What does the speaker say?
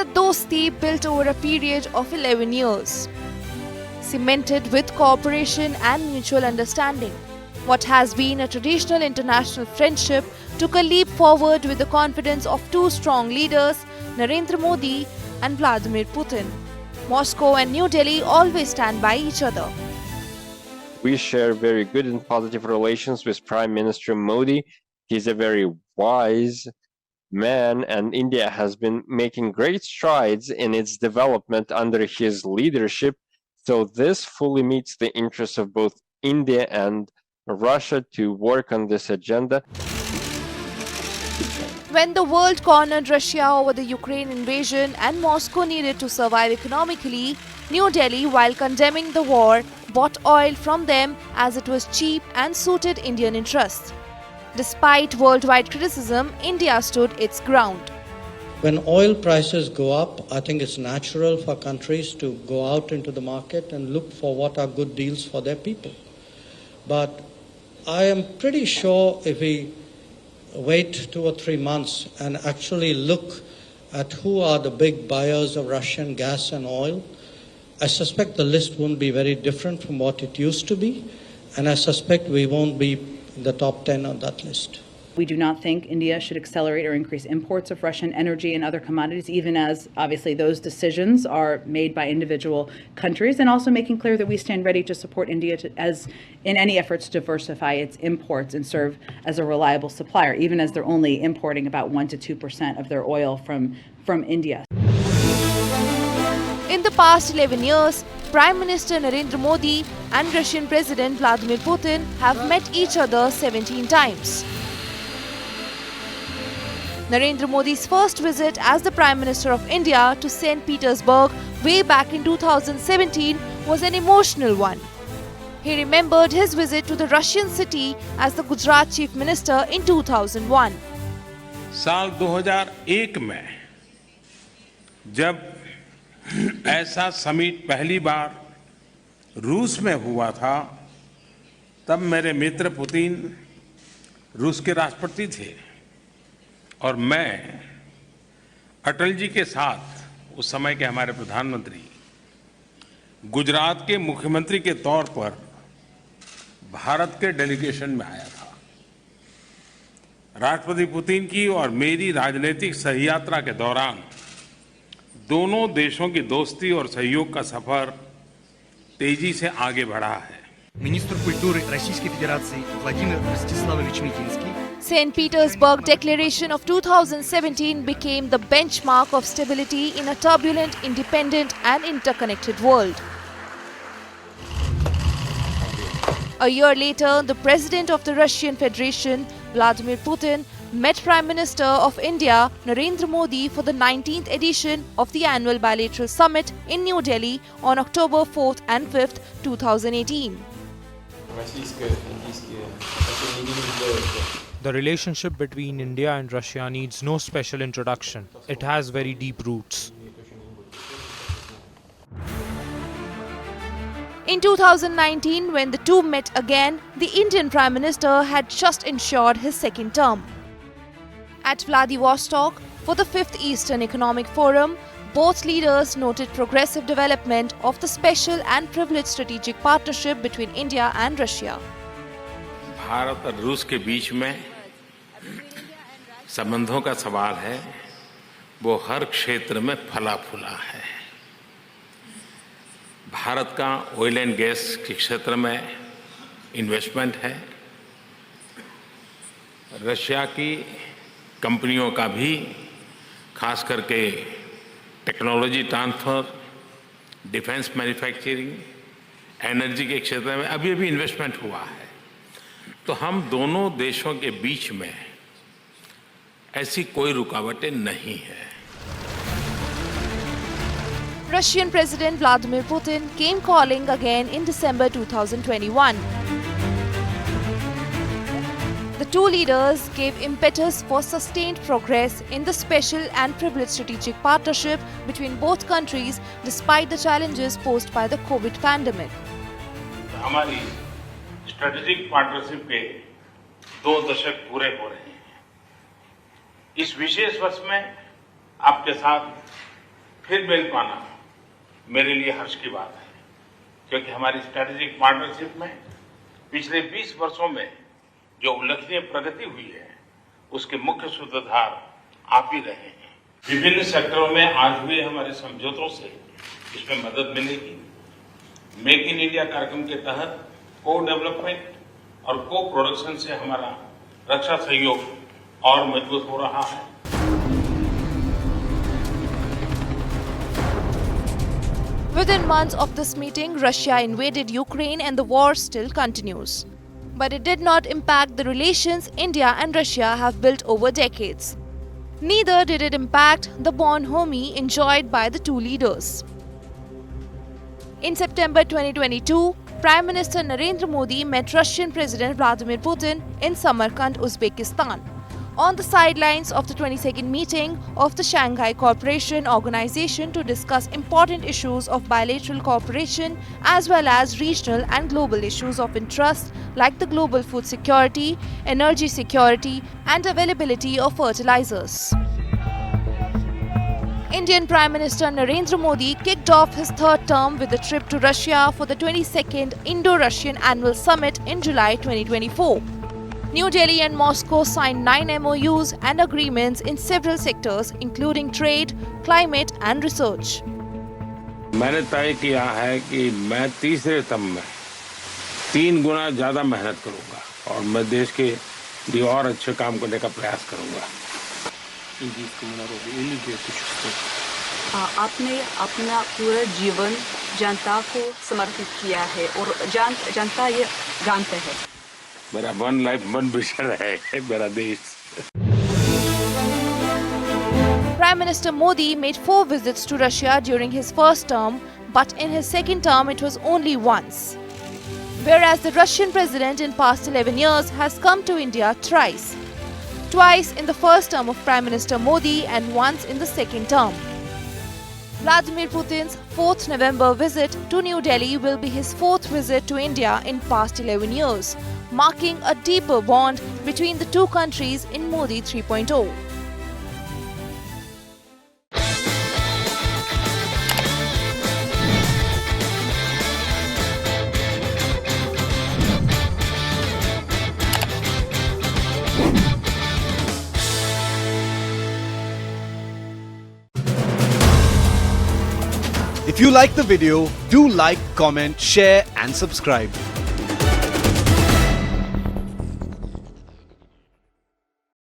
a dosti built over a period of 11 years, cemented with cooperation and mutual understanding. What has been a traditional international friendship took a leap forward with the confidence of two strong leaders, Narendra Modi and Vladimir Putin. Moscow and New Delhi always stand by each other. We share very good and positive relations with Prime Minister Modi. He's a very wise man, and India has been making great strides in its development under his leadership. So this fully meets the interests of both India and Russia to work on this agenda. When the world cornered Russia over the Ukraine invasion and Moscow needed to survive economically, New Delhi, while condemning the war, bought oil from them as it was cheap and suited Indian interests. Despite worldwide criticism, India stood its ground. When oil prices go up, I think it's natural for countries to go out into the market and look for what are good deals for their people. But I am pretty sure if we wait 2 or 3 months and actually look at who are the big buyers of Russian gas and oil, I suspect the list won't be very different from what it used to be, and I suspect we won't be in the top 10 on that list. We do not think India should accelerate or increase imports of Russian energy and other commodities, even as obviously those decisions are made by individual countries, and also making clear that we stand ready to support India as in any efforts to diversify its imports and serve as a reliable supplier, even as they're only importing about 1 to 2% of their oil from India. In the past 11 years, Prime Minister Narendra Modi and Russian President Vladimir Putin have met each other 17 times. Narendra Modi's first visit as the Prime Minister of India to St. Petersburg way back in 2017 was an emotional one. He remembered his visit to the Russian city as the Gujarat Chief Minister in 2001. साल 2001 में जब ऐसा summit पहली बार रूस में हुआ था, तब मेरे मित्र पुतिन रूस के राष्ट्रपति थे और मैं अटल जी के साथ उस समय के हमारे प्रधानमंत्री गुजरात के मुख्यमंत्री के तौर पर भारत के डेलीगेशन में आया था। राष्ट्रपति पुतिन की और मेरी राजनीतिक सहयात्रा के दौरान दोनों देशों की दोस्ती और सहयोग का सफर तेजी से आगे बढ़ा है। Министр культуры Российской Федерации Владимир Ростиславович Митинский. St. Petersburg Declaration of 2017 became the benchmark of stability in a turbulent, independent and interconnected world. A year later, the President of the Russian Federation, Vladimir Putin, met Prime Minister of India, Narendra Modi, for the 19th edition of the annual bilateral summit in New Delhi on October 4th and 5th, 2018. The relationship between India and Russia needs no special introduction. It has very deep roots. In 2019, when the two met again, the Indian Prime Minister had just ensured his second term. At Vladivostok, for the 5th Eastern Economic Forum, both leaders noted progressive development of the special and privileged strategic partnership between India and Russia. Bharat और रूस के बीच में संबंधों का सवाल है, वो हर क्षेत्र में फला फूला है। भारत का ऑयल एंड गैस के क्षेत्र में इन्वेस्टमेंट है, रशिया की कंपनियों का भी खास करके technology transfer, defence manufacturing, energy के क्षेत्र में अभी अभी इन्वेस्टमेंट हुआ है। तो हम दोनों देशों के बीच में ऐसी कोई रुकावटें नहीं है। Russian President Vladimir Putin came calling again in December 2021. The two leaders gave impetus for sustained progress in the special and privileged strategic partnership between both countries despite the challenges posed by the COVID pandemic. हमारी strategic partnership के 2 दशक पूरे हो रहे हैं। इस विशेष वर्ष में आपके साथ फिर मिल पाना मेरे लिए हर्ष की बात है, क्योंकि हमारी स्ट्रेटेजिक पार्टनरशिप में पिछले 20 वर्षों में जो उल्लेखनीय प्रगति हुई है, उसके मुख्य सूत्रधार आप ही रहे हैं। विभिन्न सेक्टरों में आज हुए हमारे समझौतों से इसमें मदद मिलेगी। मेक इन इंडिया कार्यक्रम के तहत को डेवलपमेंट और को प्रोडक्शन से हमारा रक्षा सहयोग और मजबूत हो रहा है। Within months of this meeting, Russia invaded Ukraine and the war still continues. But it did not impact the relations India and Russia have built over decades. Neither did it impact the bonhomie enjoyed by the two leaders. In September 2022, Prime Minister Narendra Modi met Russian President Vladimir Putin in Samarkand, Uzbekistan, on the sidelines of the 22nd meeting of the Shanghai Cooperation Organization to discuss important issues of bilateral cooperation as well as regional and global issues of interest like the global food security, energy security, and availability of fertilizers. Indian Prime Minister Narendra Modi kicked off his third term with a trip to Russia for the 22nd Indo-Russian Annual Summit in July 2024. New Delhi and Moscow signed 9 MOUs and agreements in several sectors including trade, climate and research. मैंने तय किया है कि मैं तीसरे term में 3 गुना ज्यादा मेहनत करूंगा और मैं देश के लिए और अच्छे काम करने का प्रयास करूंगा। आपने अपना पूरा जीवन जनता को समर्पित किया है और जनता ये जानते हैं। मेरा वन लाइफ वन विजन है मेरा देश। Prime Minister Modi made 4 visits to Russia during his first term, but in his second term it was only once. Whereas the Russian president in past 11 years has come to India twice. Twice in the first term of Prime Minister Modi and once in the second term. Vladimir Putin's 4th November visit to New Delhi will be his 4th visit to India in past 11 years, marking a deeper bond between the two countries in Modi 3.0. If you like the video, do like, comment, share and subscribe.